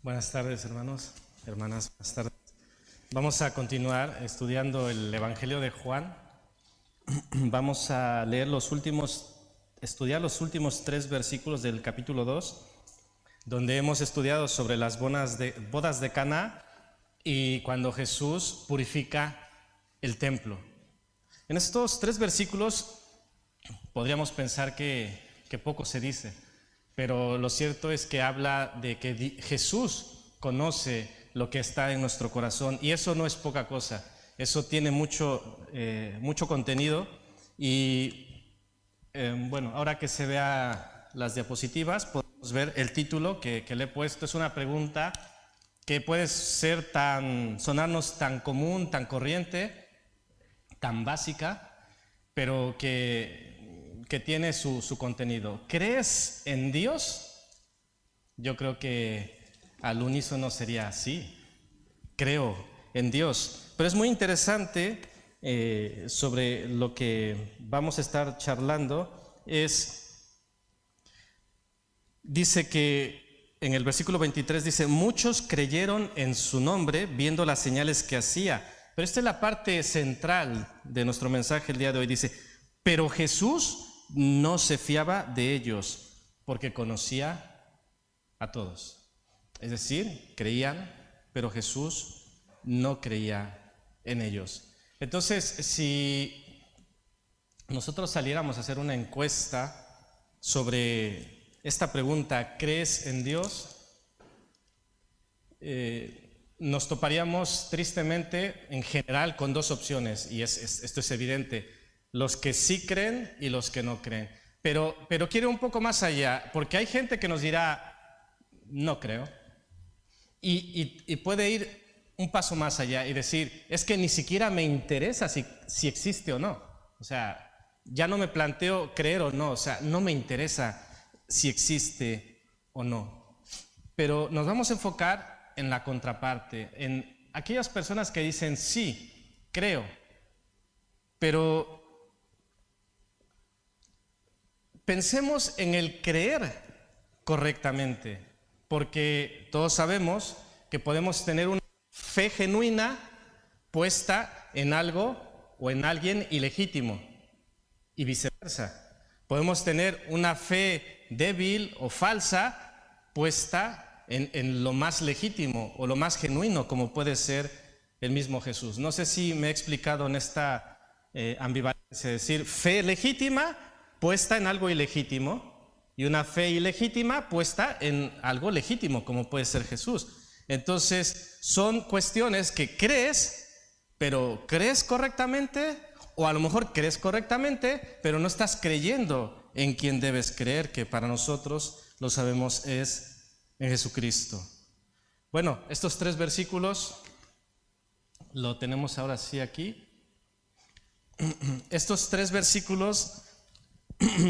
Buenas tardes, hermanos, hermanas, buenas tardes. Vamos a continuar estudiando el Evangelio de Juan. Vamos a estudiar los últimos 3 versículos del capítulo 2, donde hemos estudiado sobre las bodas de Caná y cuando Jesús purifica el templo. En estos 3 versículos podríamos pensar que poco se dice, pero lo cierto es que habla de que Jesús conoce lo que está en nuestro corazón, y eso no es poca cosa. Eso tiene mucho contenido. Y bueno, ahora que se vea las diapositivas, podemos ver el título que le he puesto. Es una pregunta que puede ser sonarnos tan común, tan corriente, tan básica, pero que tiene su contenido. ¿Crees en Dios? Yo creo que al unísono sería así. Creo en Dios. Pero es muy interesante sobre lo que vamos a estar charlando. Dice que en el versículo 23 dice: muchos creyeron en su nombre viendo las señales que hacía. Pero esta es la parte central de nuestro mensaje el día de hoy. Dice: pero Jesús no se fiaba de ellos porque conocía a todos. Es decir, creían, pero Jesús no creía en ellos. Entonces, si nosotros saliéramos a hacer una encuesta sobre esta pregunta, ¿crees en Dios?, nos toparíamos tristemente en general con 2 opciones, y esto es evidente: los que sí creen y los que no creen. Pero quiero ir un poco más allá, porque hay gente que nos dirá: no creo. Y puede ir un paso más allá y decir: es que ni siquiera me interesa si existe o no. O sea, ya no me planteo creer o no. O sea, no me interesa si existe o no. Pero nos vamos a enfocar en la contraparte, en aquellas personas que dicen: sí, creo, pero pensemos en el creer correctamente, porque todos sabemos que podemos tener una fe genuina puesta en algo o en alguien ilegítimo, y viceversa. Podemos tener una fe débil o falsa puesta en lo más legítimo o lo más genuino, como puede ser el mismo Jesús. No sé si me he explicado en esta ambivalencia, es decir, fe legítima puesta en algo ilegítimo, y una fe ilegítima puesta en algo legítimo, como puede ser Jesús. Entonces, son cuestiones que crees, pero ¿crees correctamente? O a lo mejor crees correctamente, pero no estás creyendo en quien debes creer, que para nosotros, lo sabemos, es en Jesucristo. Bueno, estos 3 versículos lo tenemos ahora sí aquí. Estos 3 versículos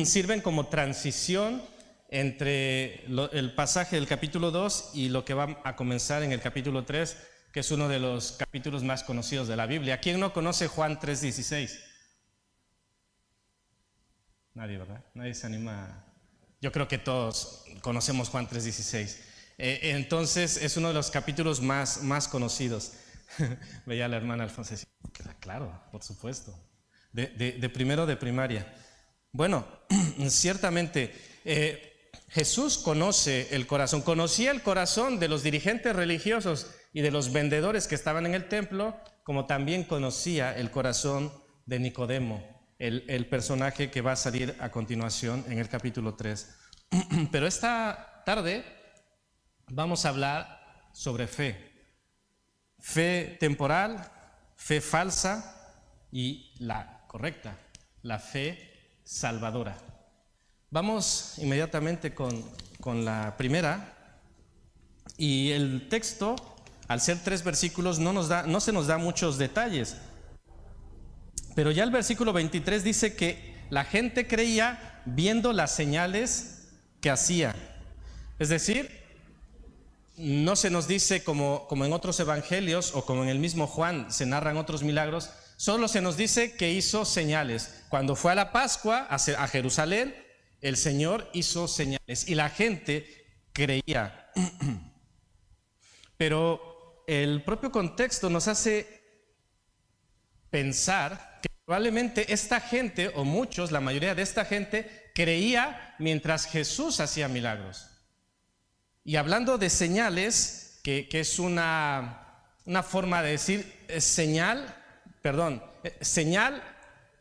sirven como transición entre el pasaje del capítulo 2 y lo que va a comenzar en el capítulo 3, que es uno de los capítulos más conocidos de la Biblia. ¿Quién no conoce Juan 3:16? Nadie, ¿verdad? Nadie se anima. Yo creo que todos conocemos Juan 3:16. Entonces es uno de los capítulos más conocidos. Veía a la hermana Alfonso decir: claro, por supuesto, de primero de primaria. Bueno, ciertamente Jesús conocía el corazón de los dirigentes religiosos y de los vendedores que estaban en el templo, como también conocía el corazón de Nicodemo, el personaje que va a salir a continuación en el capítulo 3. Pero esta tarde vamos a hablar sobre fe temporal, fe falsa y la correcta, la fe salvadora. Vamos inmediatamente con la primera, y el texto, al ser 3 versículos, no se nos da muchos detalles, pero ya el versículo 23 dice que la gente creía viendo las señales que hacía. Es decir, no se nos dice como en otros evangelios o como en el mismo Juan se narran otros milagros. Solo se nos dice que hizo señales. Cuando fue a la Pascua a Jerusalén, el Señor hizo señales y la gente creía. pero el propio contexto nos hace pensar que probablemente esta gente, o muchos, la mayoría de esta gente, creía mientras Jesús hacía milagros. Y hablando de señales, que es una forma de decir señal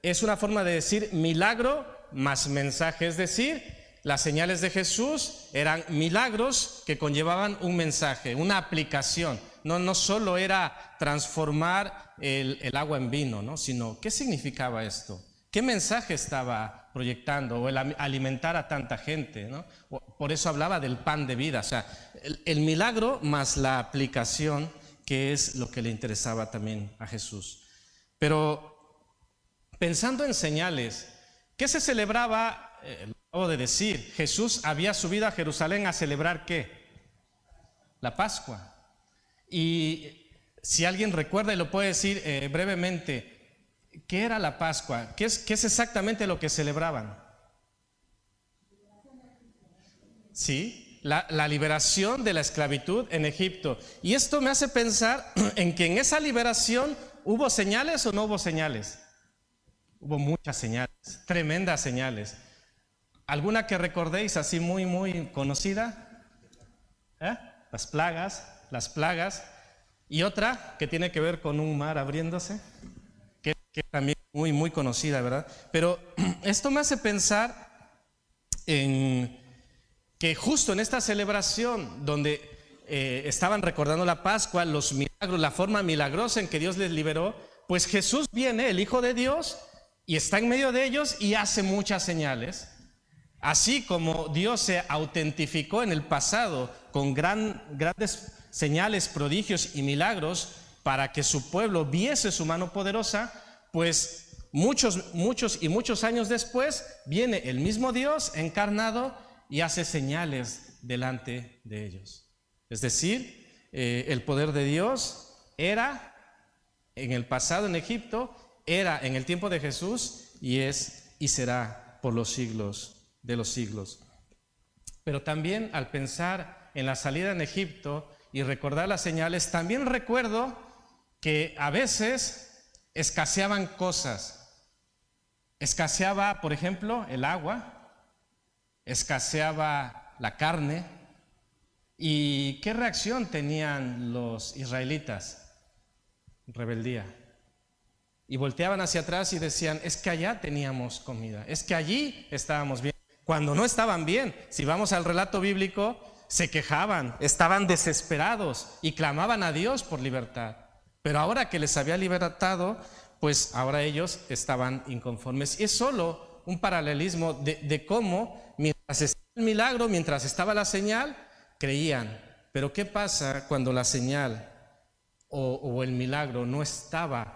es una forma de decir milagro más mensaje, es decir, las señales de Jesús eran milagros que conllevaban un mensaje, una aplicación. No solo era transformar el agua en vino, ¿no? Sino, ¿qué significaba esto? ¿Qué mensaje estaba proyectando? O el alimentar a tanta gente, ¿no? Por eso hablaba del pan de vida. O sea, el milagro más la aplicación, que es lo que le interesaba también a Jesús. Pero pensando en señales, ¿qué se celebraba? Lo acabo de decir, Jesús había subido a Jerusalén a celebrar ¿qué? La Pascua. Y si alguien recuerda y lo puede decir brevemente, ¿qué era la Pascua? ¿Qué es exactamente lo que celebraban? Sí, la liberación de la esclavitud en Egipto. Y esto me hace pensar en que en esa liberación ¿hubo señales o no hubo señales? Hubo muchas señales, tremendas señales. ¿Alguna que recordéis así muy conocida? Las plagas. Y otra que tiene que ver con un mar abriéndose, que también muy conocida, ¿verdad? Pero esto me hace pensar en que justo en esta celebración donde estaban recordando la Pascua, los milagros, la forma milagrosa en que Dios les liberó, pues Jesús viene, el Hijo de Dios, y está en medio de ellos y hace muchas señales. Así como Dios se autentificó en el pasado con grandes señales, prodigios y milagros para que su pueblo viese su mano poderosa, pues muchos años después viene el mismo Dios encarnado y hace señales delante de ellos. Es decir, el poder de Dios era en el pasado en Egipto, era en el tiempo de Jesús y es y será por los siglos de los siglos. Pero también al pensar en la salida en Egipto y recordar las señales, también recuerdo que a veces escaseaban cosas. Escaseaba, por ejemplo, el agua, escaseaba la carne. ¿Y qué reacción tenían los israelitas? Rebeldía. Y volteaban hacia atrás y decían, es que allá teníamos comida, es que allí estábamos bien. Cuando no estaban bien, si vamos al relato bíblico, se quejaban, estaban desesperados y clamaban a Dios por libertad. Pero ahora que les había libertado, pues ahora ellos estaban inconformes. Y es solo un paralelismo de cómo mientras estaba el milagro, mientras estaba la señal, creían. Pero ¿qué pasa cuando la señal o el milagro no estaba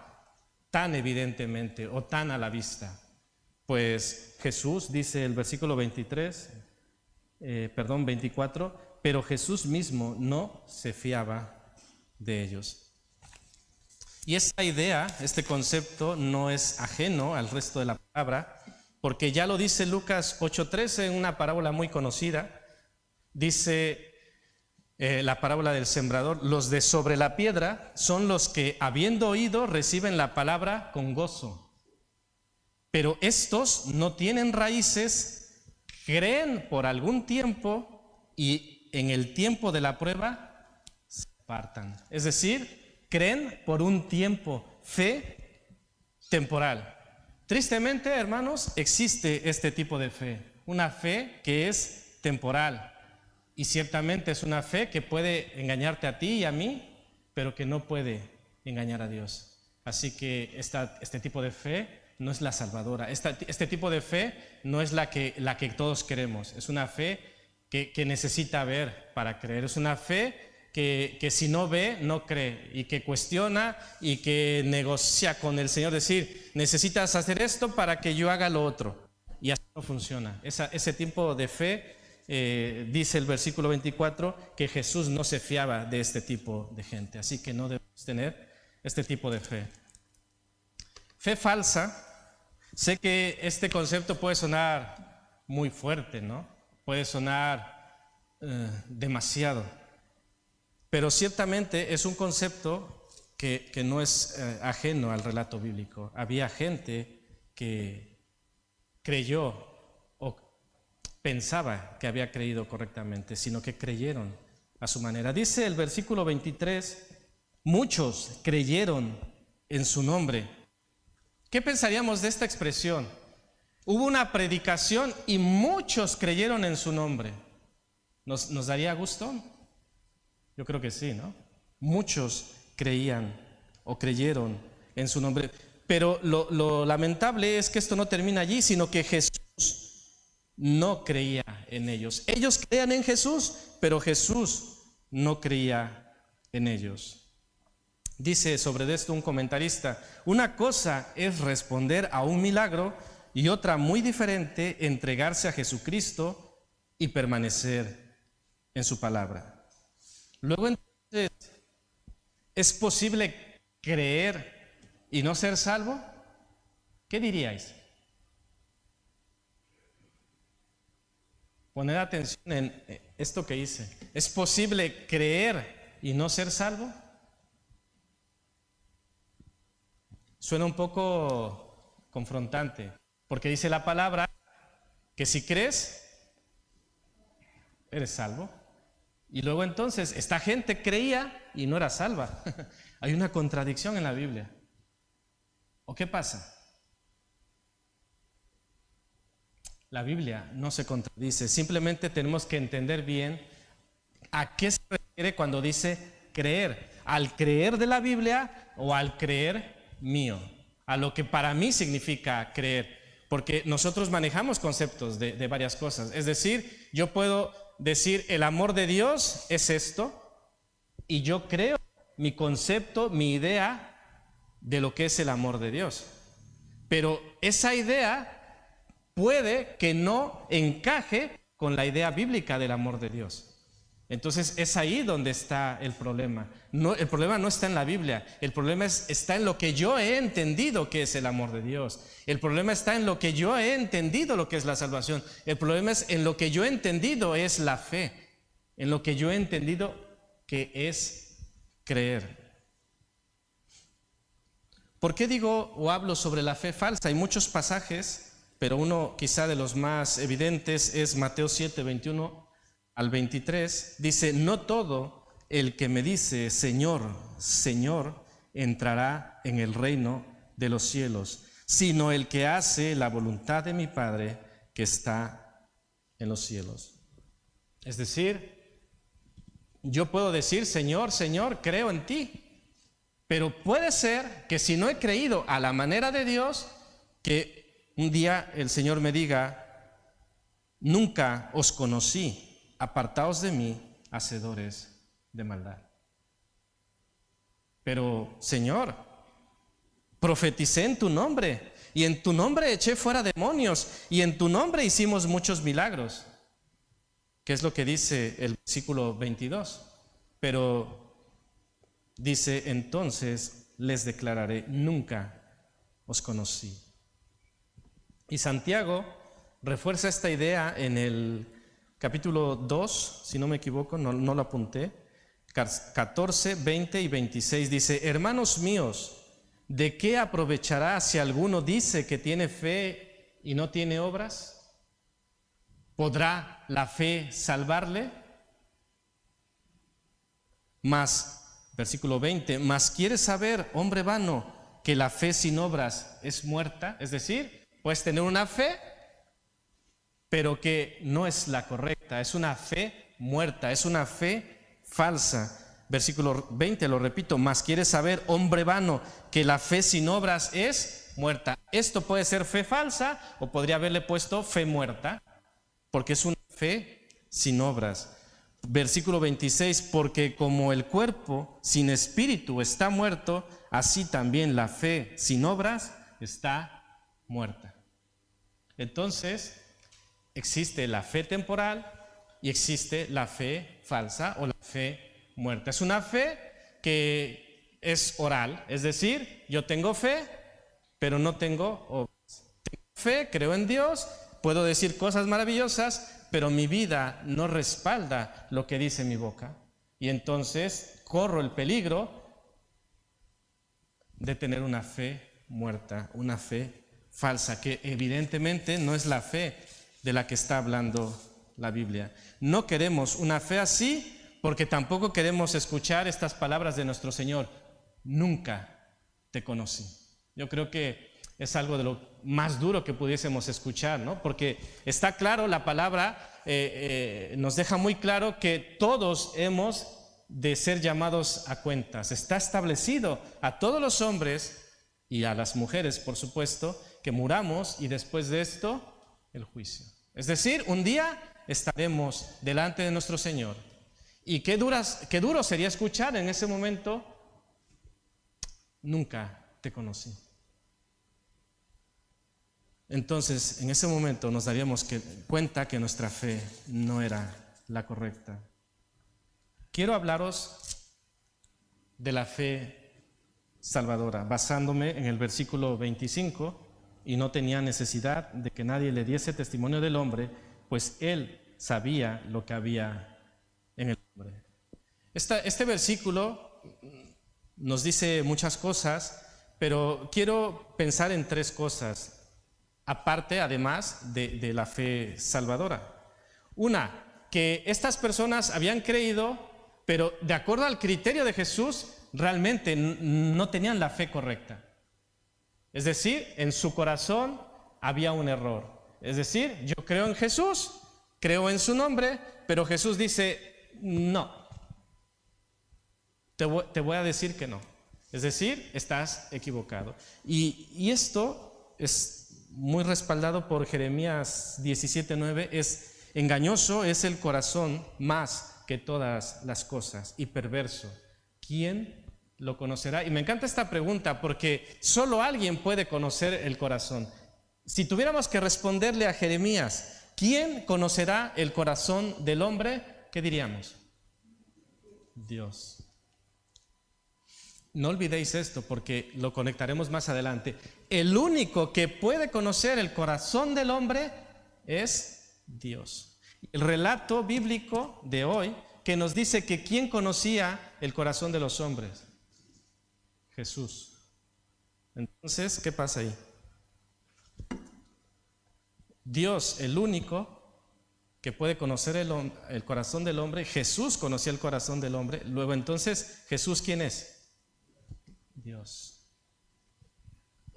tan evidentemente o tan a la vista? Pues Jesús, dice el versículo 24, pero Jesús mismo no se fiaba de ellos. Y esta idea, este concepto, no es ajeno al resto de la palabra, porque ya lo dice Lucas 8:13 en una parábola muy conocida. Dice la parábola del sembrador, los de sobre la piedra son los que, habiendo oído, reciben la palabra con gozo. Pero estos no tienen raíces, creen por algún tiempo y en el tiempo de la prueba se apartan. Es decir, creen por un tiempo, fe temporal. Tristemente, hermanos, existe este tipo de fe, una fe que es temporal. Y ciertamente es una fe que puede engañarte a ti y a mí, pero que no puede engañar a Dios. Así que este tipo de fe no es la salvadora. Este tipo de fe no es la que todos queremos. Es una fe que necesita ver para creer. Es una fe que si no ve, no cree. Y que cuestiona y que negocia con el Señor. Decir, necesitas hacer esto para que yo haga lo otro. Y así no funciona. Ese tipo de fe, dice el versículo 24, que Jesús no se fiaba de este tipo de gente. Así que no debemos tener este tipo de fe. Fe falsa, sé que este concepto puede sonar muy fuerte, ¿no? Puede sonar demasiado. pero ciertamente es un concepto que no es ajeno al relato bíblico. Había gente que creyó o pensaba que había creído correctamente, sino que creyeron a su manera. Dice el versículo 23, muchos creyeron en su nombre. ¿Qué pensaríamos de esta expresión? Hubo una predicación y muchos creyeron en su nombre. ¿Nos daría gusto? Yo creo que sí, ¿no? Muchos creían o creyeron en su nombre. Pero lo lamentable es que esto no termina allí, sino que Jesús no creía en ellos. Ellos creían en Jesús, pero Jesús no creía en ellos. Dice sobre esto un comentarista, una cosa es responder a un milagro y otra muy diferente, entregarse a Jesucristo y permanecer en su palabra. Luego entonces, ¿es posible creer y no ser salvo? ¿Qué diríais? Poned atención en esto que hice. ¿Es posible creer y no ser salvo? Suena un poco confrontante, porque dice la palabra que si crees, eres salvo. Y luego entonces, esta gente creía y no era salva. Hay una contradicción en la Biblia. ¿O qué pasa? La Biblia no se contradice, simplemente tenemos que entender bien a qué se refiere cuando dice creer. ¿Al creer de la Biblia o al creer mío? A lo que para mí significa creer. Porque nosotros manejamos conceptos de varias cosas. Es decir, yo puedo decir el amor de Dios es esto, y yo creo mi concepto, mi idea de lo que es el amor de Dios. Pero esa idea puede que no encaje con la idea bíblica del amor de Dios. Entonces es ahí donde está el problema. No, el problema no está en la Biblia, el problema está en lo que yo he entendido que es el amor de Dios. El problema está en lo que yo he entendido lo que es la salvación. El problema es en lo que yo he entendido es la fe, en lo que yo he entendido que es creer. ¿Por qué digo o hablo sobre la fe falsa? Hay muchos pasajes, pero uno quizá de los más evidentes es Mateo 7, 21 al 23. Dice, no todo el que me dice Señor, Señor, entrará en el reino de los cielos, sino el que hace la voluntad de mi Padre que está en los cielos. Es decir, yo puedo decir, Señor, Señor, creo en ti. Pero puede ser que si no he creído a la manera de Dios, que un día el Señor me diga, nunca os conocí, apartaos de mí, hacedores de maldad. Pero, Señor, profeticé en tu nombre, y en tu nombre eché fuera demonios, y en tu nombre hicimos muchos milagros. ¿Qué es lo que dice el versículo 22? Pero dice, entonces les declararé, nunca os conocí. Y Santiago refuerza esta idea en el capítulo 2, si no me equivoco, no lo apunté, 14, 20 y 26, dice, hermanos míos, ¿de qué aprovechará si alguno dice que tiene fe y no tiene obras? ¿Podrá la fe salvarle? Mas versículo 20, mas ¿quieres saber, hombre vano, que la fe sin obras es muerta? Es decir, puedes tener una fe, pero que no es la correcta, es una fe muerta, es una fe falsa. Versículo 20, lo repito, mas ¿quieres saber, hombre vano, que la fe sin obras es muerta? Esto puede ser fe falsa o podría haberle puesto fe muerta, porque es una fe sin obras. Versículo 26, porque como el cuerpo sin espíritu está muerto, así también la fe sin obras está muerta. Entonces, existe la fe temporal y existe la fe falsa o la fe muerta. Es una fe que es oral, es decir, yo tengo fe, pero no tengo obras. Tengo fe, creo en Dios, puedo decir cosas maravillosas, pero mi vida no respalda lo que dice mi boca. Y entonces corro el peligro de tener una fe muerta, una fe falsa, que evidentemente no es la fe de la que está hablando la Biblia. No queremos una fe así porque tampoco queremos escuchar estas palabras de nuestro Señor: nunca te conocí. Yo creo que es algo de lo más duro que pudiésemos escuchar, ¿no? Porque está claro, la palabra nos deja muy claro que todos hemos de ser llamados a cuentas. Está establecido a todos los hombres y a las mujeres, por supuesto, que muramos y después de esto, el juicio. Es decir, un día estaremos delante de nuestro Señor. Y qué duro sería escuchar en ese momento: nunca te conocí. Entonces, en ese momento nos daríamos cuenta que nuestra fe no era la correcta. Quiero hablaros de la fe salvadora, basándome en el versículo 25, y no tenía necesidad de que nadie le diese testimonio del hombre, pues él sabía lo que había en el hombre. Este versículo nos dice muchas cosas, pero quiero pensar en tres cosas, aparte, además, de la fe salvadora. Una, que estas personas habían creído, pero de acuerdo al criterio de Jesús, realmente no tenían la fe correcta. Es decir, en su corazón había un error. Es decir, yo creo en Jesús, creo en su nombre, pero Jesús dice: no, te voy a decir que no. Es decir, estás equivocado. Y esto es muy respaldado por Jeremías 17:9, es engañoso, es el corazón más que todas las cosas y perverso. ¿Quién lo conocerá? Y me encanta esta pregunta porque solo alguien puede conocer el corazón. Si tuviéramos que responderle a Jeremías, ¿quién conocerá el corazón del hombre? ¿Qué diríamos? Dios. No olvidéis esto porque lo conectaremos más adelante. El único que puede conocer el corazón del hombre es Dios. El relato bíblico de hoy que nos dice que ¿quién conocía el corazón de los hombres? Jesús. Entonces, ¿qué pasa ahí? Dios, el único que puede conocer el corazón del hombre. Jesús conocía el corazón del hombre. Luego, entonces, ¿Jesús quién es? Dios.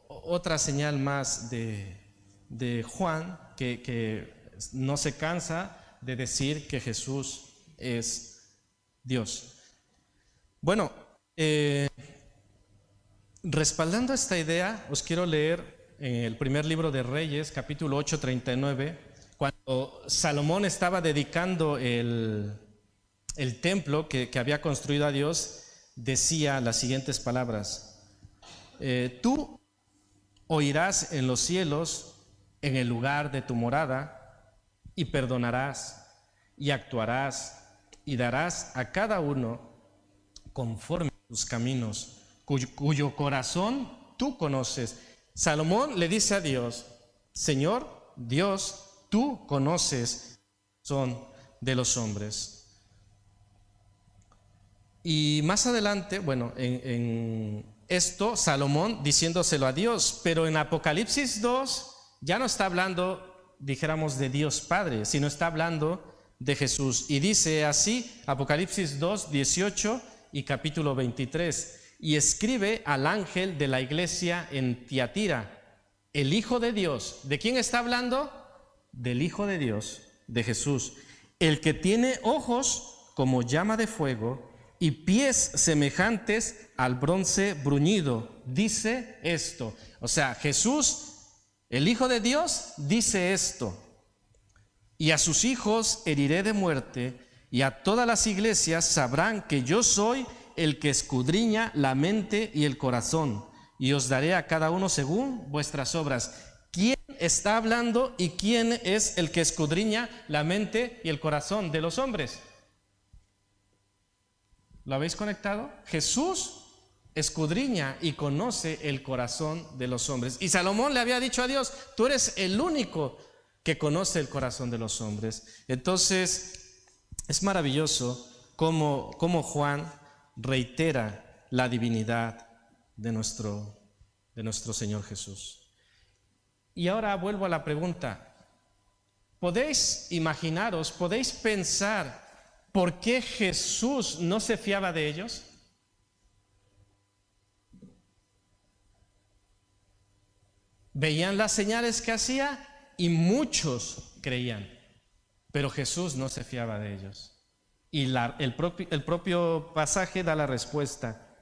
Otra señal más de Juan que no se cansa de decir que Jesús es Dios. Bueno, respaldando esta idea, os quiero leer en el primer libro de Reyes, capítulo 8, 39, cuando Salomón estaba dedicando el templo que había construido a Dios, decía las siguientes palabras: tú oirás en los cielos, en el lugar de tu morada, y perdonarás, y actuarás, y darás a cada uno conforme a tus caminos, cuyo corazón tú conoces. Salomón le dice a Dios: Señor Dios, tú conoces el corazón de los hombres. Y más adelante, bueno, en esto Salomón diciéndoselo a Dios, pero en Apocalipsis 2 ya no está hablando, dijéramos, de Dios Padre, sino está hablando de Jesús. Y dice así, Apocalipsis 2, 18 y capítulo 23, y escribe al ángel de la iglesia en Tiatira, el Hijo de Dios. ¿De quién está hablando? Del Hijo de Dios, de Jesús, el que tiene ojos como llama de fuego y pies semejantes al bronce bruñido. Dice esto. O sea, Jesús, el Hijo de Dios, dice esto: y a sus hijos heriré de muerte, y a todas las iglesias sabrán que yo soy el que escudriña la mente y el corazón, y os daré a cada uno según vuestras obras. ¿Quién está hablando y quién es el que escudriña la mente y el corazón de los hombres? ¿Lo habéis conectado? Jesús escudriña y conoce el corazón de los hombres. Y Salomón le había dicho a Dios: tú eres el único que conoce el corazón de los hombres. Entonces, es maravilloso cómo Juan reitera la divinidad de nuestro Señor Jesús. Y ahora vuelvo a la pregunta. ¿Podéis imaginaros, podéis pensar por qué Jesús no se fiaba de ellos? Veían las señales que hacía y muchos creían, pero Jesús no se fiaba de ellos. Y el propio pasaje da la respuesta,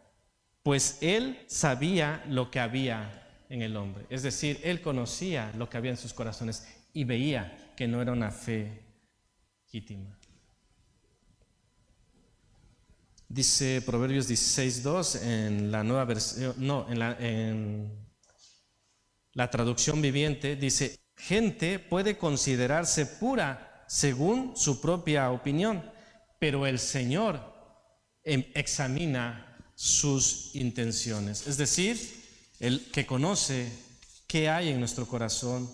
pues Él sabía lo que había en el hombre, es decir, Él conocía lo que había en sus corazones y veía que no era una fe legítima. Dice Proverbios 16:2 en la nueva versión, en la traducción viviente, dice: gente puede considerarse pura según su propia opinión, pero el Señor examina sus intenciones. Es decir, el que conoce qué hay en nuestro corazón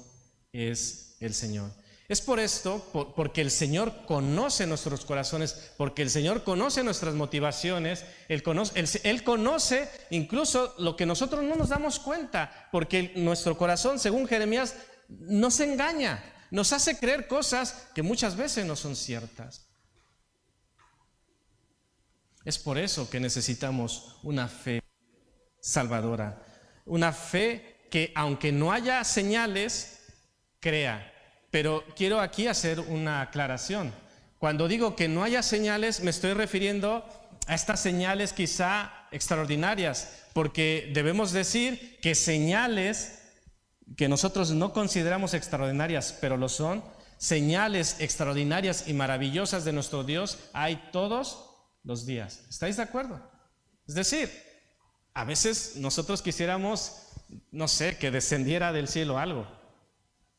es el Señor. Es por esto, porque el Señor conoce nuestros corazones, porque el Señor conoce nuestras motivaciones, Él conoce incluso lo que nosotros no nos damos cuenta, porque nuestro corazón, según Jeremías, nos engaña, nos hace creer cosas que muchas veces no son ciertas. Es por eso que necesitamos una fe salvadora, una fe que, aunque no haya señales, crea. Pero quiero aquí hacer una aclaración. Cuando digo que no haya señales, me estoy refiriendo a estas señales quizá extraordinarias, porque debemos decir que señales que nosotros no consideramos extraordinarias, pero lo son, señales extraordinarias y maravillosas de nuestro Dios hay todos los días. ¿Estáis de acuerdo? Es decir, a veces nosotros quisiéramos, no sé, que descendiera del cielo algo.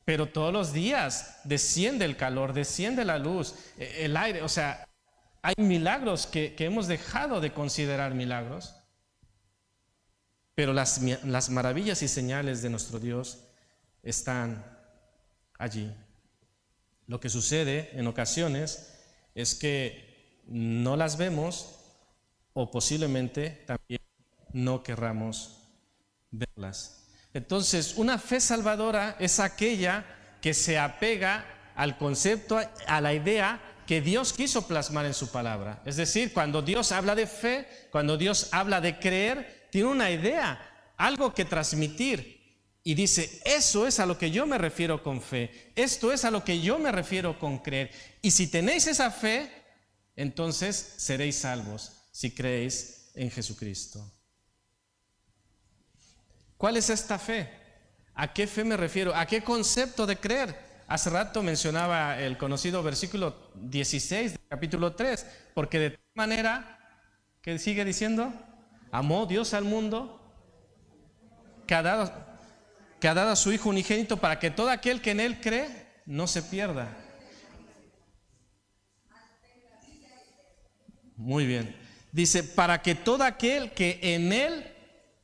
Pero todos los días desciende el calor, desciende la luz, el aire. O sea, hay milagros que hemos dejado de considerar milagros. Pero las maravillas y señales de nuestro Dios están allí. Lo que sucede en ocasiones es que no las vemos o posiblemente también no querramos verlas. Entonces, una fe salvadora es aquella que se apega al concepto, a la idea que Dios quiso plasmar en su palabra. Es decir, cuando Dios habla de fe, cuando Dios habla de creer, tiene una idea, algo que transmitir. Y dice, eso es a lo que yo me refiero con fe, esto es a lo que yo me refiero con creer. Y si tenéis esa fe, entonces seréis salvos, si creéis en Jesucristo. ¿Cuál es esta fe? ¿A qué fe me refiero? ¿A qué concepto de creer? Hace rato mencionaba el conocido versículo 16 del capítulo 3, porque de tal manera, ¿qué sigue diciendo? Amó Dios al mundo, que ha dado a su Hijo unigénito para que todo aquel que en Él cree no se pierda. Muy bien. Dice, para que todo aquel que en Él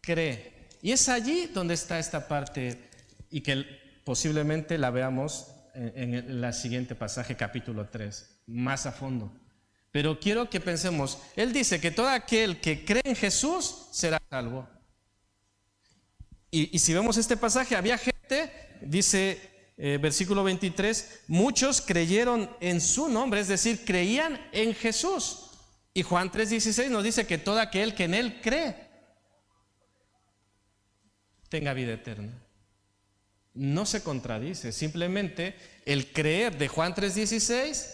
cree. Y es allí donde está esta parte y que posiblemente la veamos en el siguiente pasaje, capítulo 3, más a fondo. Pero quiero que pensemos, Él dice que todo aquel que cree en Jesús será salvo. Y si vemos este pasaje, había gente, dice versículo 23, muchos creyeron en su nombre, es decir, creían en Jesús. Y Juan 3:16 nos dice que todo aquel que en Él cree tenga vida eterna. No se contradice, simplemente el creer de Juan 3:16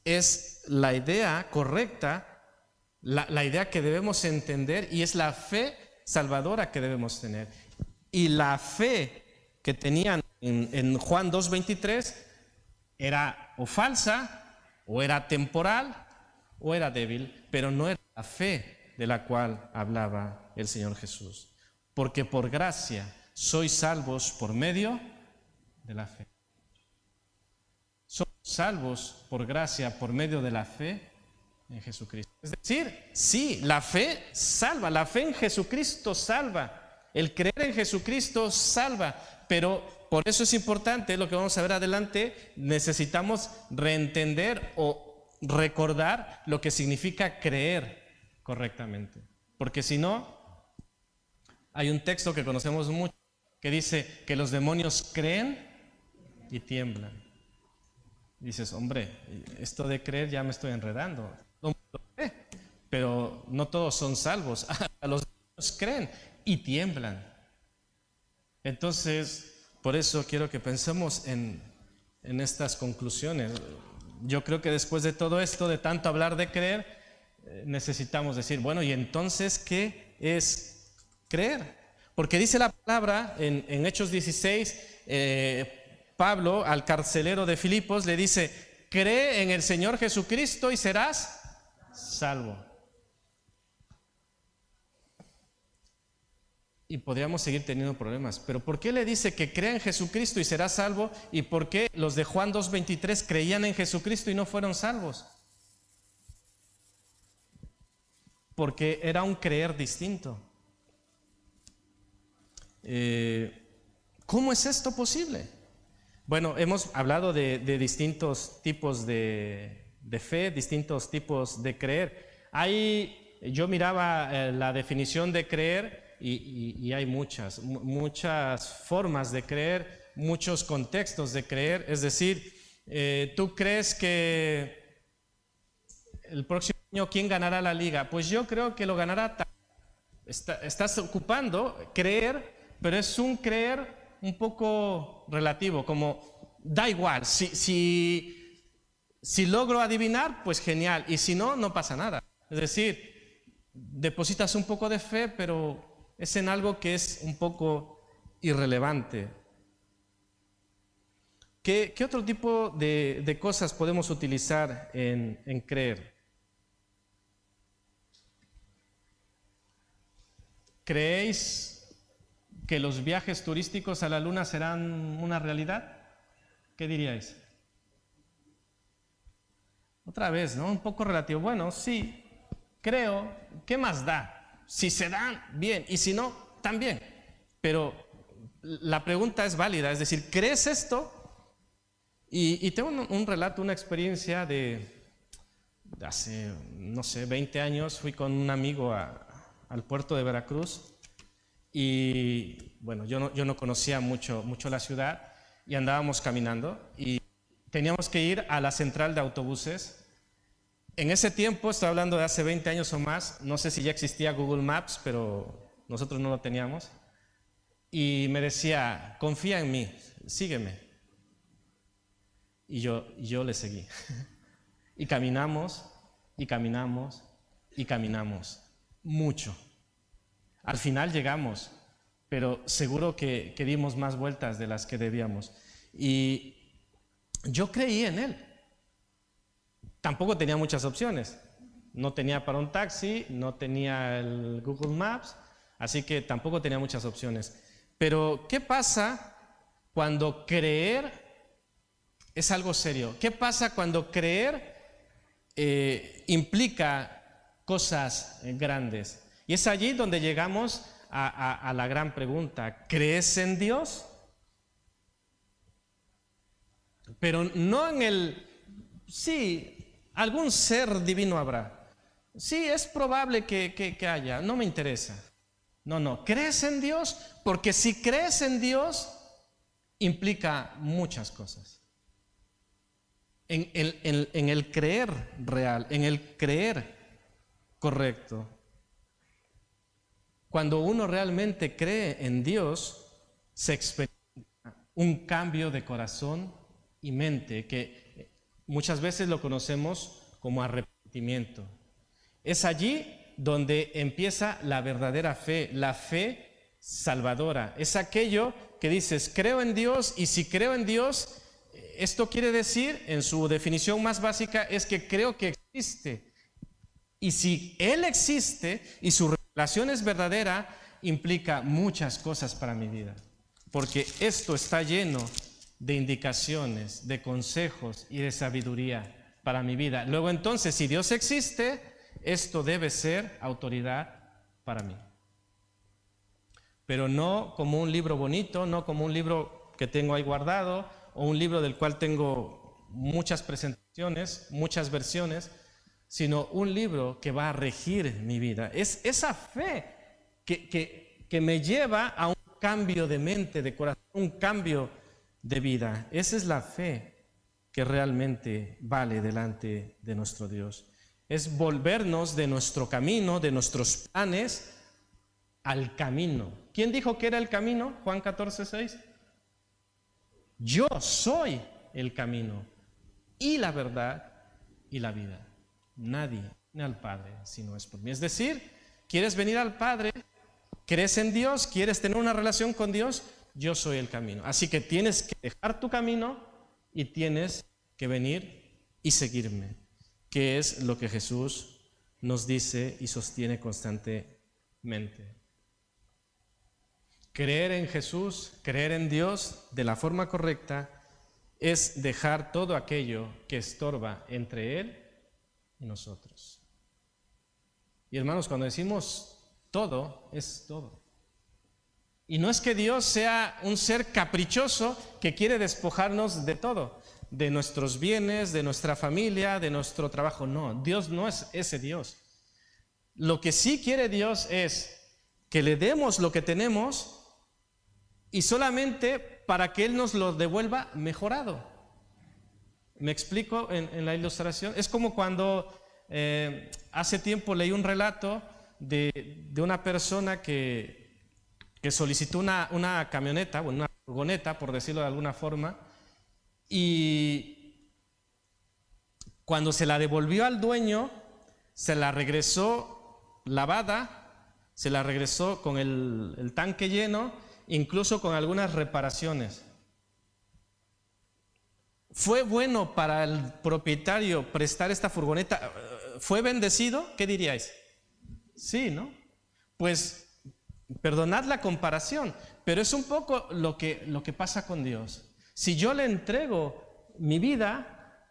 es la idea correcta, la idea que debemos entender, y es la fe salvadora que debemos tener. Y la fe que tenían en Juan 2:23 era o falsa, o era temporal, o era débil, pero no era la fe de la cual hablaba el Señor Jesús. Porque por gracia sois salvos por medio de la fe. Somos salvos por gracia por medio de la fe en Jesucristo. Es decir, sí, la fe salva, la fe en Jesucristo salva. El creer en Jesucristo salva, pero por eso es importante, lo que vamos a ver adelante, necesitamos reentender o recordar lo que significa creer correctamente. Porque si no, hay un texto que conocemos mucho que dice que los demonios creen y tiemblan. Dices, hombre, esto de creer ya me estoy enredando. Todo el mundo cree, pero no todos son salvos. A los demonios creen y tiemblan. Entonces, por eso quiero que pensemos en estas conclusiones. Yo creo que después de todo esto, de tanto hablar de creer, necesitamos decir, bueno, ¿y entonces qué es creer? Porque dice la palabra en Hechos 16, Pablo al carcelero de Filipos le dice, cree en el Señor Jesucristo y serás salvo. Y podríamos seguir teniendo problemas, pero ¿por qué le dice que crea en Jesucristo y será salvo? ¿Y por qué los de Juan 2:23 creían en Jesucristo y no fueron salvos? Porque era un creer distinto. ¿Cómo es esto posible? Bueno, hemos hablado de distintos tipos de fe, distintos tipos de creer. Yo miraba la definición de creer y hay muchas formas de creer, muchos contextos de creer. Es decir, tú crees que el próximo año, ¿quién ganará la liga? Pues yo creo que lo ganará. Estás ocupando creer, pero es un creer un poco relativo, como da igual, si logro adivinar, pues genial, y si no, no pasa nada. Es decir, depositas un poco de fe, pero es en algo que es un poco irrelevante. ¿Qué otro tipo de cosas podemos utilizar en creer? ¿Creéis que los viajes turísticos a la Luna serán una realidad? ¿Qué diríais? Otra vez, ¿no? Un poco relativo. Bueno, sí, creo. ¿Qué más da? Si se dan, bien. Y si no, también. Pero la pregunta es válida. Es decir, ¿crees esto? Y tengo un relato, una experiencia de hace, no sé, 20 años. Fui con un amigo al puerto de Veracruz. Y bueno, yo no conocía mucho la ciudad y andábamos caminando y teníamos que ir a la central de autobuses. En ese tiempo, estoy hablando de hace 20 años o más, no sé si ya existía Google Maps, pero nosotros no lo teníamos. Y me decía, confía en mí, sígueme. Y yo le seguí. Y caminamos, y caminamos, y caminamos, mucho. Al final llegamos, pero seguro que dimos más vueltas de las que debíamos. Y yo creí en él. Tampoco tenía muchas opciones. No tenía para un taxi, no tenía el Google Maps, así que tampoco tenía muchas opciones. Pero, ¿qué pasa cuando creer es algo serio? ¿Qué pasa cuando creer implica cosas grandes? Y es allí donde llegamos a la gran pregunta. ¿Crees en Dios? Pero no en el... Sí, algún ser divino habrá. Sí, es probable que haya. No me interesa. No. ¿Crees en Dios? Porque si crees en Dios, implica muchas cosas. En el creer real, en el creer correcto. Cuando uno realmente cree en Dios, se experimenta un cambio de corazón y mente, que muchas veces lo conocemos como arrepentimiento. Es allí donde empieza la verdadera fe, la fe salvadora. Es aquello que dices, creo en Dios, y si creo en Dios, esto quiere decir, en su definición más básica, es que creo que existe. Y si Él existe y su revelación es verdadera, implica muchas cosas para mi vida. Porque esto está lleno de indicaciones, de consejos y de sabiduría para mi vida. Luego entonces, si Dios existe, esto debe ser autoridad para mí. Pero no como un libro bonito, no como un libro que tengo ahí guardado, o un libro del cual tengo muchas presentaciones, muchas versiones, sino un libro que va a regir mi vida. Es esa fe que me lleva a un cambio de mente, de corazón, un cambio de vida. Esa es la fe que realmente vale delante de nuestro Dios. Es volvernos de nuestro camino, de nuestros planes, al camino. ¿Quién dijo que era el camino? Juan 14:6. Yo soy el camino y la verdad y la vida. Nadie viene al Padre si no es por mí. Es decir, ¿quieres venir al Padre? ¿Crees en Dios? ¿Quieres tener una relación con Dios? Yo soy el camino. Así que tienes que dejar tu camino y tienes que venir y seguirme, que es lo que Jesús nos dice y sostiene constantemente. Creer en Jesús, creer en Dios de la forma correcta, es dejar todo aquello que estorba entre Él y nosotros. Y hermanos, cuando decimos todo, es todo. Y no es que Dios sea un ser caprichoso que quiere despojarnos de todo, de nuestros bienes, de nuestra familia, de nuestro trabajo. No, Dios no es ese Dios. Lo que sí quiere Dios es que le demos lo que tenemos y solamente para que Él nos lo devuelva mejorado. ¿Me explico en la ilustración? Es como cuando hace tiempo leí un relato de una persona que solicitó una camioneta, bueno, una furgoneta, por decirlo de alguna forma, y cuando se la devolvió al dueño, se la regresó lavada, se la regresó con el tanque lleno, incluso con algunas reparaciones. ¿Fue bueno para el propietario prestar esta furgoneta? ¿Fue bendecido? ¿Qué diríais? Sí, ¿no? Pues perdonad la comparación, pero es un poco lo que pasa con Dios. Si yo le entrego mi vida,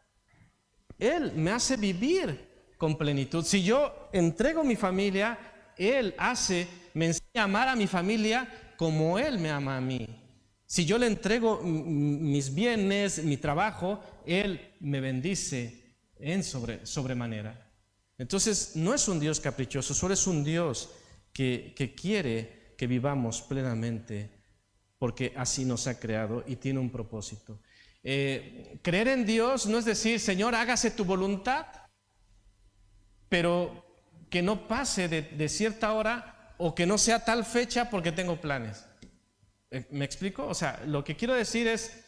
Él me hace vivir con plenitud. Si yo entrego mi familia, Él me enseña a amar a mi familia como Él me ama a mí. Si yo le entrego mis bienes, mi trabajo, Él me bendice en sobremanera. Entonces, no es un Dios caprichoso, solo es un Dios que quiere que vivamos plenamente, porque así nos ha creado y tiene un propósito. Creer en Dios no es decir, Señor, hágase tu voluntad, pero que no pase de cierta hora o que no sea tal fecha porque tengo planes. ¿Me explico? O sea, lo que quiero decir es,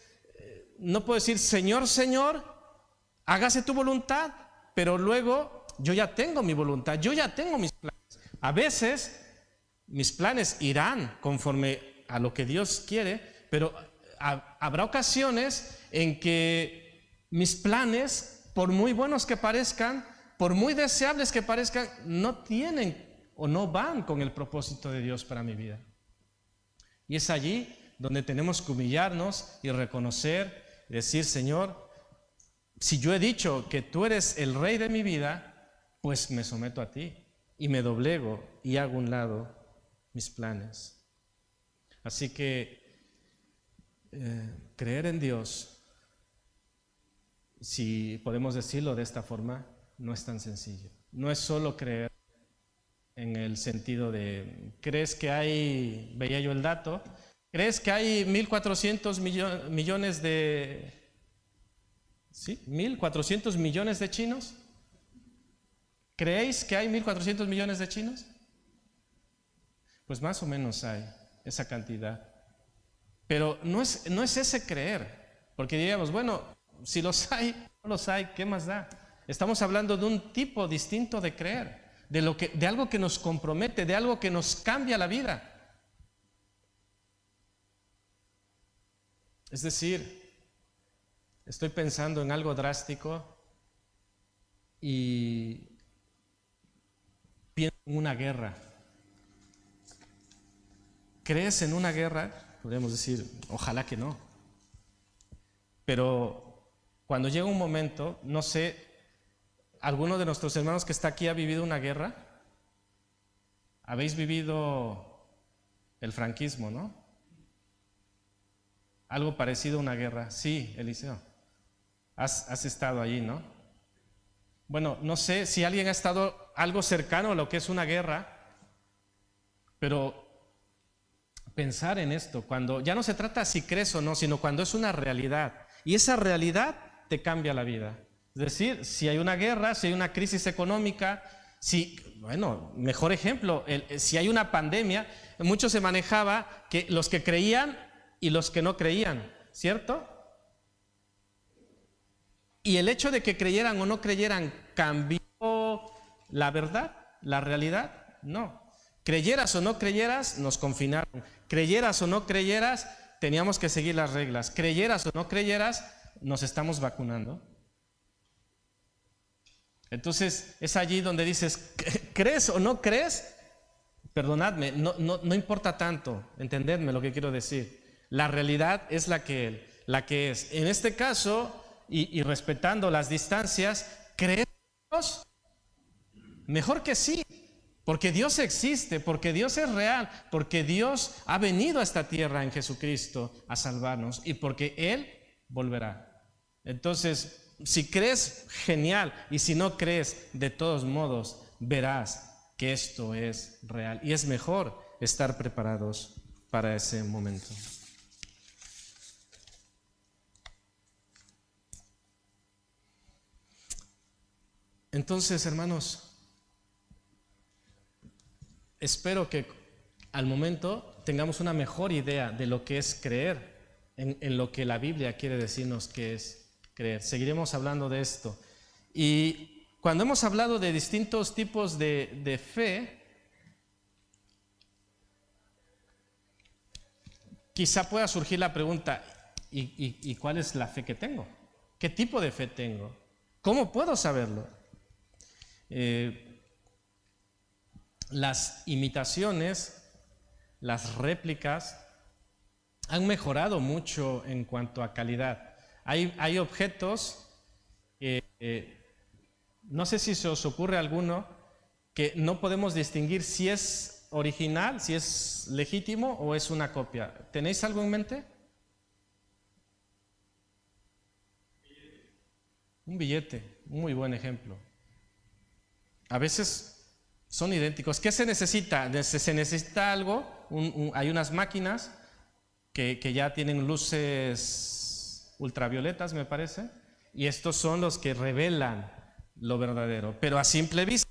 no puedo decir, Señor, Señor, hágase tu voluntad, pero luego yo ya tengo mi voluntad, yo ya tengo mis planes. A veces mis planes irán conforme a lo que Dios quiere, pero habrá ocasiones en que mis planes, por muy buenos que parezcan, por muy deseables que parezcan, no tienen o no van con el propósito de Dios para mi vida. Y es allí donde tenemos que humillarnos y reconocer, y decir, Señor, si yo he dicho que tú eres el rey de mi vida, pues me someto a ti y me doblego y hago a un lado mis planes. Así que creer en Dios, si podemos decirlo de esta forma, no es tan sencillo. No es solo creer en el sentido de, ¿crees que hay, veía yo el dato, ¿crees que hay 1.400 millones de, ¿sí? 1.400 millones de chinos? ¿Creéis que hay 1.400 millones de chinos? Pues más o menos hay esa cantidad. Pero no es ese creer, porque diríamos, bueno, si los hay, no los hay, ¿qué más da? Estamos hablando de un tipo distinto de creer, de algo que nos compromete, de algo que nos cambia la vida. Es decir, estoy pensando en algo drástico y pienso en una guerra. ¿Crees en una guerra? Podríamos decir, ojalá que no. Pero cuando llega un momento, no sé, ¿alguno de nuestros hermanos que está aquí ha vivido una guerra? ¿Habéis vivido el franquismo, no? Algo parecido a una guerra. Sí, Eliseo. Has estado allí, ¿no? Bueno, no sé si alguien ha estado algo cercano a lo que es una guerra, pero pensar en esto, cuando ya no se trata si crees o no, sino cuando es una realidad. Y esa realidad te cambia la vida. Es decir, si hay una guerra, si hay una crisis económica, bueno, mejor ejemplo, si hay una pandemia, mucho se manejaba que los que creían y los que no creían, ¿cierto? Y el hecho de que creyeran o no creyeran cambió la verdad, la realidad, no. Creyeras o no creyeras, nos confinaron. Creyeras o no creyeras, teníamos que seguir las reglas. Creyeras o no creyeras, nos estamos vacunando. Entonces, es allí donde dices, ¿crees o no crees? Perdonadme, no importa tanto, entendedme lo que quiero decir. La realidad es la que es. En este caso, y respetando las distancias, ¿crees en Dios? Mejor que sí, porque Dios existe, porque Dios es real, porque Dios ha venido a esta tierra en Jesucristo a salvarnos y porque Él volverá. Entonces, si crees, genial, y si no crees, de todos modos, verás que esto es real y es mejor estar preparados para ese momento. Entonces, hermanos, espero que al momento tengamos una mejor idea de lo que es creer, en lo que la Biblia quiere decirnos que es creer. Seguiremos hablando de esto. Y cuando hemos hablado de distintos tipos de fe, quizá pueda surgir la pregunta, ¿y cuál es la fe que tengo? ¿Qué tipo de fe tengo? ¿Cómo puedo saberlo? Las imitaciones, las réplicas han mejorado mucho en cuanto a calidad. Hay objetos, no sé si se os ocurre alguno, que no podemos distinguir si es original, si es legítimo o es una copia. ¿Tenéis algo en mente? Un billete, un muy buen ejemplo. A veces son idénticos. ¿Qué se necesita? Se necesita algo, hay unas máquinas que ya tienen luces ultravioletas, me parece, y estos son los que revelan lo verdadero. Pero a simple vista,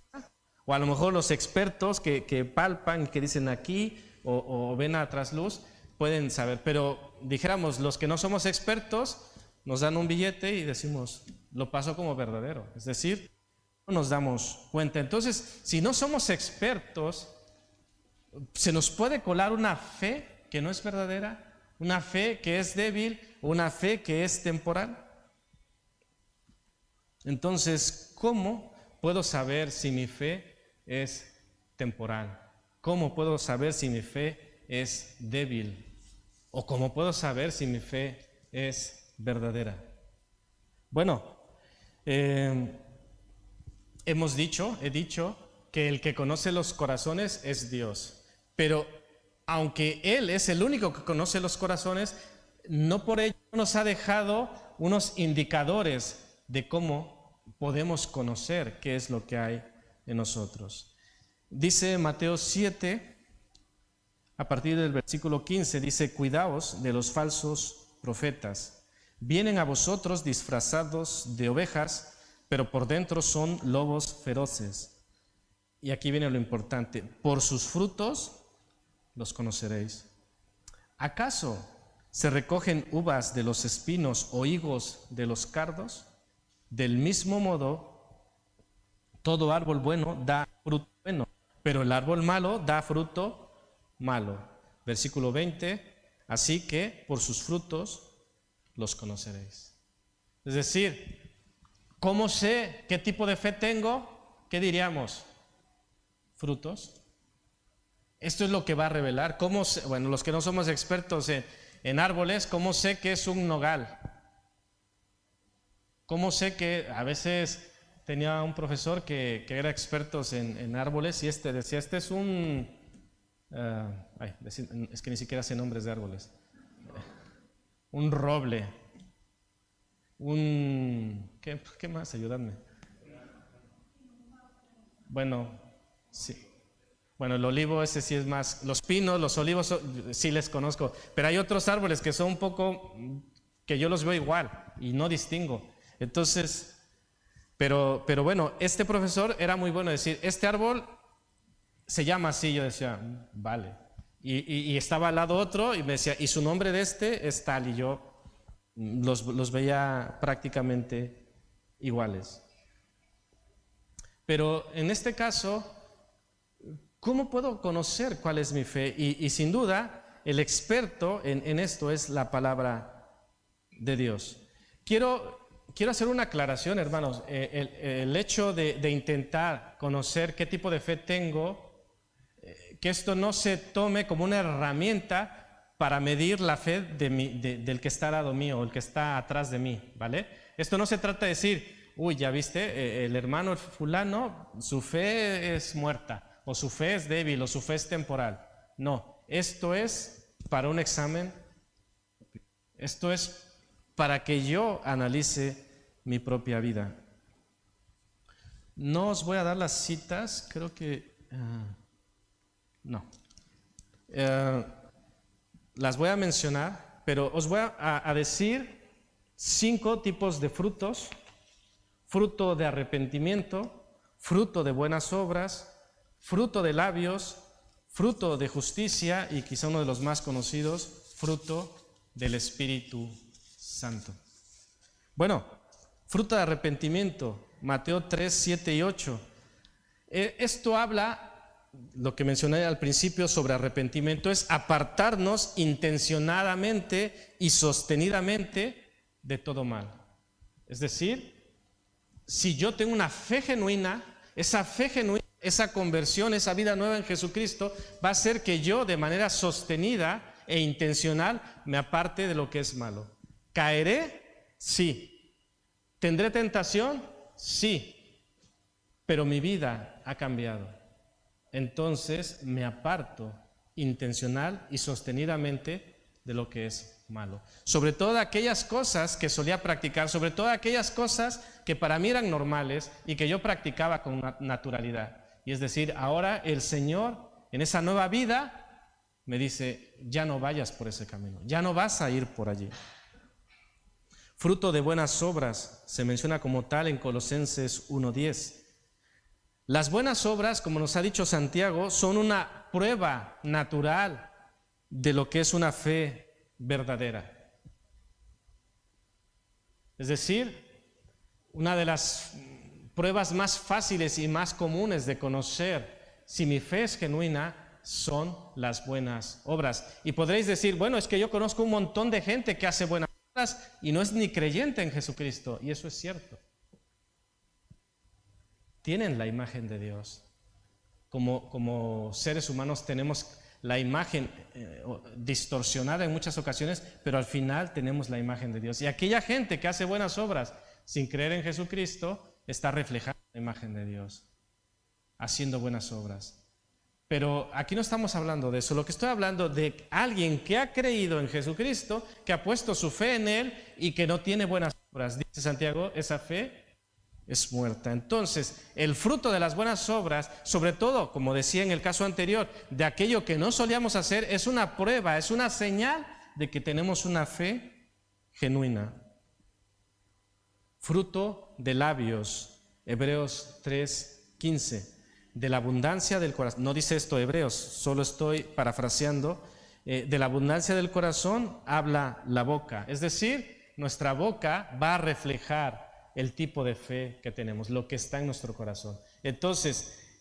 o a lo mejor los expertos que palpan, que dicen aquí, o ven a trasluz, pueden saber. Pero dijéramos, los que no somos expertos, nos dan un billete y decimos, lo paso como verdadero. Es decir, no nos damos cuenta. Entonces, si no somos expertos, se nos puede colar una fe que no es verdadera, una fe que es débil, una fe que es temporal. Entonces, ¿cómo puedo saber si mi fe es temporal? ¿Cómo puedo saber si mi fe es débil? ¿O cómo puedo saber si mi fe es verdadera? Bueno, he dicho que el que conoce los corazones es Dios, pero aunque Él es el único que conoce los corazones, no por ello nos ha dejado unos indicadores de cómo podemos conocer qué es lo que hay en nosotros. Dice Mateo 7, a partir del versículo 15, dice, cuidaos de los falsos profetas. Vienen a vosotros disfrazados de ovejas, pero por dentro son lobos feroces. Y aquí viene lo importante, por sus frutos los conoceréis. ¿Acaso se recogen uvas de los espinos o higos de los cardos? Del mismo modo, todo árbol bueno da fruto bueno, pero el árbol malo da fruto malo. Versículo 20, así que por sus frutos los conoceréis. Es decir, ¿cómo sé qué tipo de fe tengo? ¿Qué diríamos? Frutos. Esto es lo que va a revelar. ¿Cómo sé? Bueno, los que no somos expertos en árboles, ¿cómo sé que es un nogal? ¿Cómo sé que a veces tenía un profesor que era experto en árboles y decía, este es un... es que ni siquiera sé nombres de árboles. Un roble. ¿Qué más? Ayúdame. Bueno, sí. Bueno, el olivo ese sí es más. Los pinos, los olivos, sí les conozco. Pero hay otros árboles que son un poco, que yo los veo igual y no distingo. Entonces, pero bueno, este profesor era muy bueno decir, este árbol se llama así. Yo decía, vale. Y estaba al lado otro y me decía, y su nombre de este es tal. Y yo los veía prácticamente iguales. Pero en este caso, ¿cómo puedo conocer cuál es mi fe? Y sin duda, el experto en esto es la palabra de Dios. Quiero hacer una aclaración, hermanos. El hecho de intentar conocer qué tipo de fe tengo, que esto no se tome como una herramienta para medir la fe del que está al lado mío o el que está atrás de mí, ¿vale? Esto no se trata de decir, uy, ya viste, el hermano fulano, su fe es muerta, o su fe es débil, o su fe es temporal. No, esto es para un examen, esto es para que yo analice mi propia vida. No os voy a dar las citas, creo que... no. Las voy a mencionar, pero os voy a decir 5 tipos de frutos: fruto de arrepentimiento, fruto de buenas obras, fruto de labios, fruto de justicia y quizá uno de los más conocidos, fruto del Espíritu Santo. Bueno, fruto de arrepentimiento, Mateo 3, 7 y 8. Esto habla, lo que mencioné al principio sobre arrepentimiento, es apartarnos intencionadamente y sostenidamente de todo mal. Es decir, si yo tengo una fe genuina, esa conversión, esa vida nueva en Jesucristo, va a hacer que yo de manera sostenida e intencional me aparte de lo que es malo. ¿Caeré? Sí. ¿Tendré tentación? Sí. Pero mi vida ha cambiado. Entonces me aparto intencional y sostenidamente de lo que es malo. Sobre todo aquellas cosas que solía practicar, sobre todo aquellas cosas que para mí eran normales y que yo practicaba con naturalidad. Y es decir, ahora el Señor en esa nueva vida me dice, ya no vayas por ese camino, ya no vas a ir por allí. Fruto de buenas obras se menciona como tal en Colosenses 1:10. Las buenas obras, como nos ha dicho Santiago, son una prueba natural de lo que es una fe verdadera. Es decir, una de las pruebas más fáciles y más comunes de conocer si mi fe es genuina son las buenas obras. Y podréis decir, bueno, es que yo conozco un montón de gente que hace buenas obras y no es ni creyente en Jesucristo, y eso es cierto. Tienen la imagen de Dios. Como seres humanos tenemos la imagen distorsionada en muchas ocasiones, pero al final tenemos la imagen de Dios. Y aquella gente que hace buenas obras sin creer en Jesucristo está reflejando la imagen de Dios, haciendo buenas obras. Pero aquí no estamos hablando de eso. Lo que estoy hablando de alguien que ha creído en Jesucristo, que ha puesto su fe en Él y que no tiene buenas obras. Dice Santiago, esa fe es muerta. Entonces, el fruto de las buenas obras, sobre todo, como decía en el caso anterior, de aquello que no solíamos hacer, es una prueba, es una señal de que tenemos una fe genuina. Fruto de labios, Hebreos 3:15, de la abundancia del corazón. No dice esto Hebreos, solo estoy parafraseando. De la abundancia del corazón habla la boca. Es decir, nuestra boca va a reflejar el tipo de fe que tenemos, lo que está en nuestro corazón. Entonces,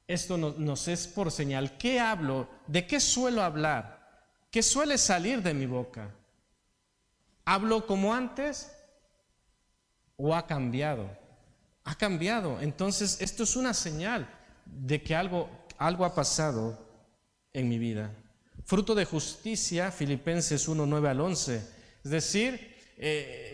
esto nos es por señal. ¿Qué hablo? ¿De qué suelo hablar? ¿Qué suele salir de mi boca? ¿Hablo como antes o ha cambiado? Ha cambiado. Entonces, esto es una señal de que algo ha pasado en mi vida. Fruto de justicia, Filipenses 1:9 al 11. Es decir,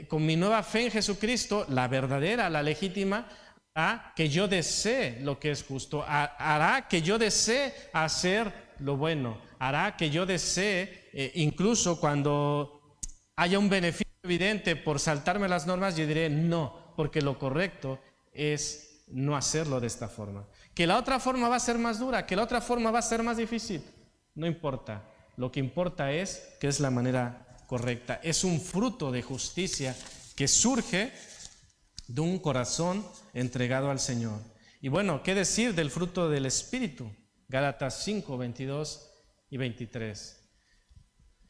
con mi nueva fe en Jesucristo, la verdadera, la legítima, hará que yo desee lo que es justo, hará que yo desee hacer lo bueno, hará que yo desee, incluso cuando haya un beneficio evidente por saltarme las normas, yo diré no, porque lo correcto es no hacerlo de esta forma. Que la otra forma va a ser más dura, que la otra forma va a ser más difícil, no importa. Lo que importa es que es la manera correcta. Es un fruto de justicia que surge de un corazón entregado al Señor. Y bueno, ¿qué decir del fruto del Espíritu? Gálatas 5, 22 y 23.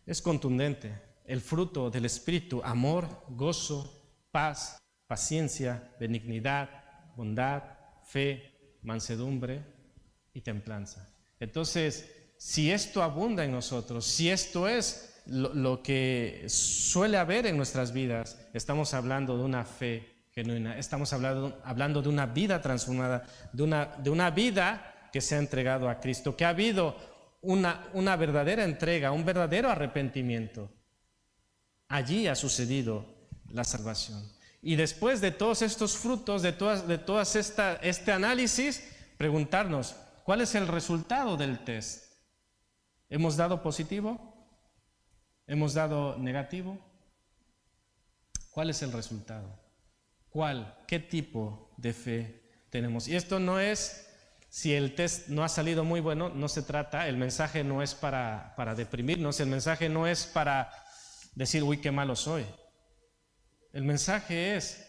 Es contundente. El fruto del Espíritu: amor, gozo, paz, paciencia, benignidad, bondad, fe, mansedumbre y templanza. Entonces, si esto abunda en nosotros, si esto es lo que suele haber en nuestras vidas, estamos hablando de una fe genuina, estamos hablando de una vida transformada, de una vida que se ha entregado a Cristo, que ha habido una verdadera entrega, un verdadero arrepentimiento. Allí ha sucedido la salvación. Y después de todos estos frutos, de todas este análisis, preguntarnos, ¿cuál es el resultado del test? ¿Hemos dado positivo? ¿Hemos dado negativo? ¿Cuál es el resultado? ¿Qué tipo de fe tenemos? Y esto no es, si el test no ha salido muy bueno, no se trata, el mensaje no es para deprimirnos, el mensaje no es para decir, uy, qué malo soy. El mensaje es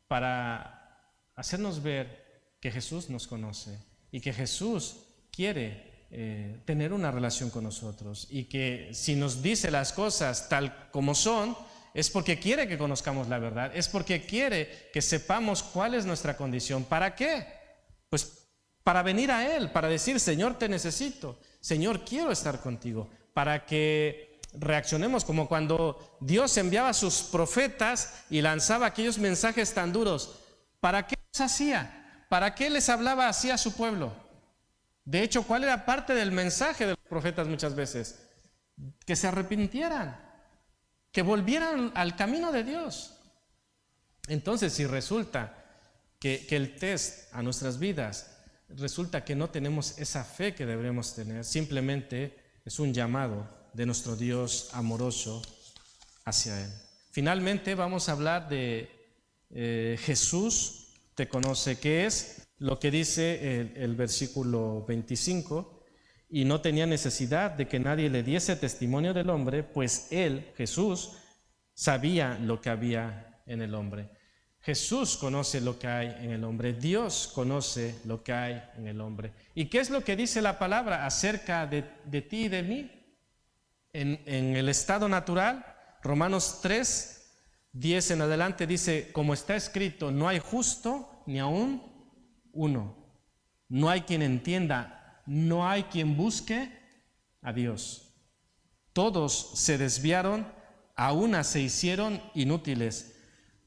para hacernos ver que Jesús nos conoce y que Jesús quiere tener una relación con nosotros, y que si nos dice las cosas tal como son, es porque quiere que conozcamos la verdad, es porque quiere que sepamos cuál es nuestra condición. ¿Para qué? Pues para venir a Él, para decir, Señor, te necesito, Señor, quiero estar contigo, para que reaccionemos como cuando Dios enviaba a sus profetas y lanzaba aquellos mensajes tan duros. ¿Para qué los hacía? ¿Para qué les hablaba así a su pueblo? De hecho, ¿cuál era parte del mensaje de los profetas muchas veces? Que se arrepintieran, que volvieran al camino de Dios. Entonces, si resulta que el test a nuestras vidas resulta que no tenemos esa fe que deberíamos tener, simplemente es un llamado de nuestro Dios amoroso hacia Él. Finalmente vamos a hablar de Jesús te conoce, que es lo que dice el versículo 25, y no tenía necesidad de que nadie le diese testimonio del hombre, pues Él, Jesús, sabía lo que había en el hombre. Jesús conoce lo que hay en el hombre, Dios conoce lo que hay en el hombre. ¿Y qué es lo que dice la palabra acerca de ti y de mí? En el estado natural, Romanos 3, 10 en adelante dice, como está escrito, no hay justo ni aún uno, no hay quien entienda, no hay quien busque a Dios. Todos se desviaron, a una se hicieron inútiles.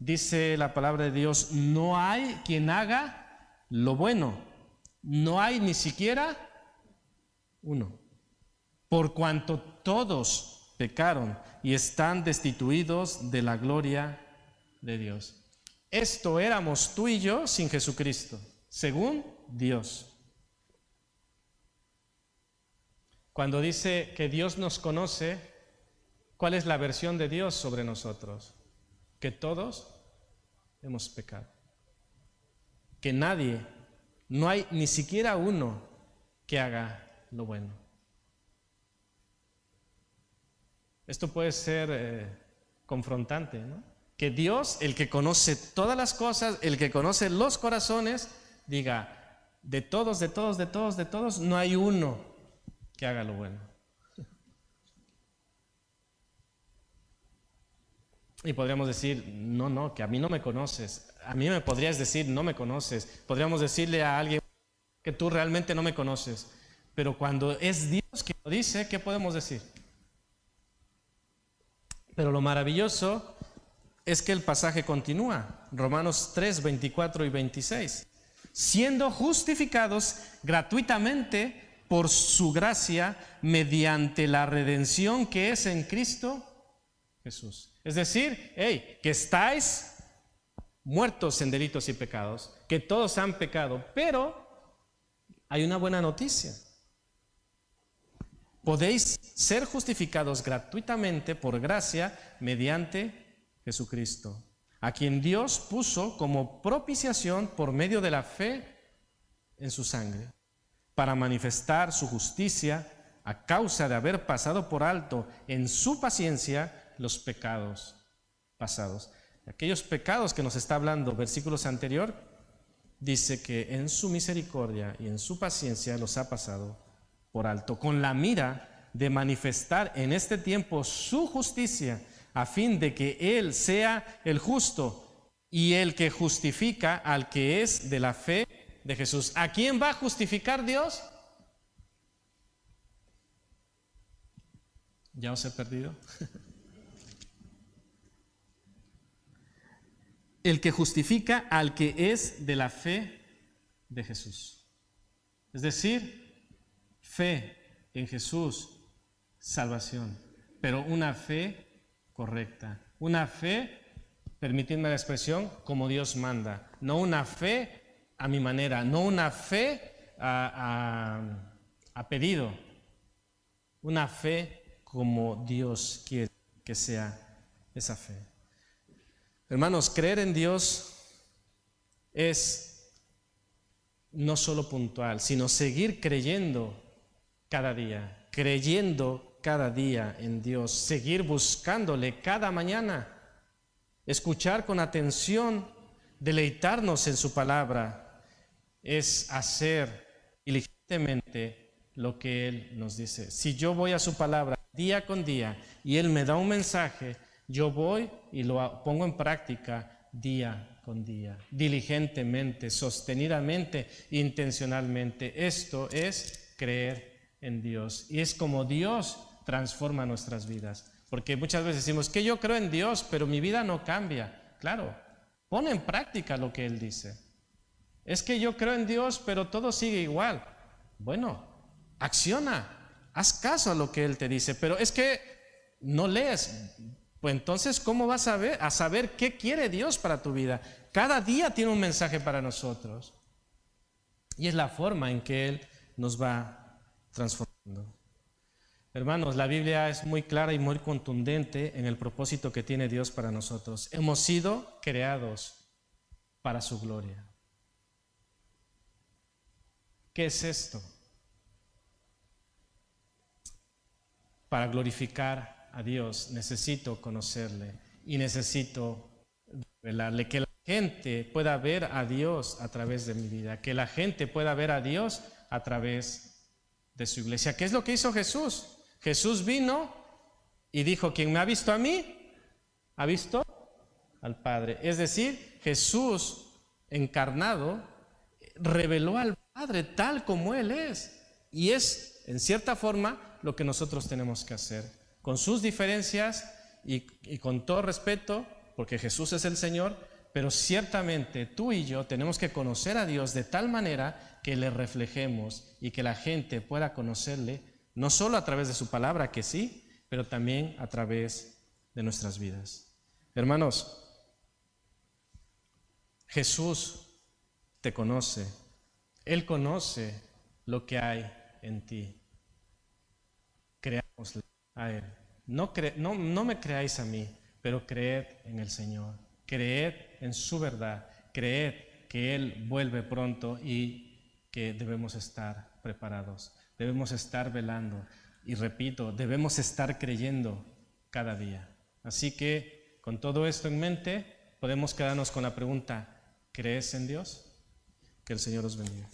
Dice la palabra de Dios, no hay quien haga lo bueno, no hay ni siquiera uno. Por cuanto todos pecaron y están destituidos de la gloria de Dios. Esto éramos tú y yo sin Jesucristo, según Dios. Cuando dice que Dios nos conoce, ¿cuál es la versión de Dios sobre nosotros? Que todos hemos pecado. Que nadie, no hay ni siquiera uno que haga lo bueno. Esto puede ser confrontante, ¿no? Que Dios, el que conoce todas las cosas, el que conoce los corazones, diga, de todos, no hay uno que haga lo bueno. Y podríamos decir, no, que a mí no me conoces. A mí me podrías decir, no me conoces. Podríamos decirle a alguien que tú realmente no me conoces. Pero cuando es Dios que lo dice, ¿qué podemos decir? Pero lo maravilloso es que el pasaje continúa. Romanos 3, 24 y 26. Siendo justificados gratuitamente por su gracia mediante la redención que es en Cristo Jesús. Es decir, que estáis muertos en delitos y pecados, que todos han pecado, pero hay una buena noticia. Podéis ser justificados gratuitamente por gracia mediante Jesucristo, a quien Dios puso como propiciación por medio de la fe en su sangre, para manifestar su justicia a causa de haber pasado por alto en su paciencia los pecados pasados. Aquellos pecados que nos está hablando versículos anterior, dice que en su misericordia y en su paciencia los ha pasado por alto, con la mira de manifestar en este tiempo su justicia, a fin de que Él sea el justo y el que justifica al que es de la fe de Jesús. ¿A quién va a justificar Dios? ¿Ya os he perdido? El que justifica al que es de la fe de Jesús. Es decir, fe en Jesús, salvación, pero una fe correcta, una fe, permitidme la expresión, como Dios manda, no una fe a mi manera, no una fe a pedido, una fe como Dios quiere que sea esa fe. Hermanos, creer en Dios es no solo puntual, sino seguir creyendo cada día, creyendo cada día en Dios, seguir buscándole cada mañana, escuchar con atención, deleitarnos en su palabra, es hacer diligentemente lo que Él nos dice. Si yo voy a su palabra día con día y Él me da un mensaje, yo voy y lo pongo en práctica día con día, diligentemente, sostenidamente, intencionalmente. Esto es creer en Dios y es como Dios transforma nuestras vidas, porque muchas veces decimos que yo creo en Dios, pero mi vida no cambia. Claro, pone en práctica lo que Él dice. Es que yo creo en Dios, pero todo sigue igual. Bueno, acciona, haz caso a lo que Él te dice, pero es que no lees. Pues entonces, ¿cómo vas a saber qué quiere Dios para tu vida? Cada día tiene un mensaje para nosotros y es la forma en que Él nos va transformando. Hermanos, la Biblia es muy clara y muy contundente en el propósito que tiene Dios para nosotros. Hemos sido creados para su gloria. ¿Qué es esto? Para glorificar a Dios necesito conocerle y necesito revelarle, que la gente pueda ver a Dios a través de mi vida, que la gente pueda ver a Dios a través de su iglesia. ¿Qué es lo que hizo Jesús? Jesús vino y dijo: quien me ha visto a mí, ha visto al Padre. Es decir, Jesús encarnado reveló al Padre tal como Él es. Y es, en cierta forma, lo que nosotros tenemos que hacer, con sus diferencias y con todo respeto, porque Jesús es el Señor, pero ciertamente tú y yo tenemos que conocer a Dios de tal manera que le reflejemos y que la gente pueda conocerle, no solo a través de su palabra, que sí, pero también a través de nuestras vidas. Hermanos, Jesús te conoce, Él conoce lo que hay en ti. Creámosle a Él. No me creáis a mí, pero creed en el Señor, creed en su verdad, creed que Él vuelve pronto y que debemos estar preparados, debemos estar velando y repito, debemos estar creyendo cada día. Así que con todo esto en mente podemos quedarnos con la pregunta: ¿crees en Dios? Que el Señor os bendiga.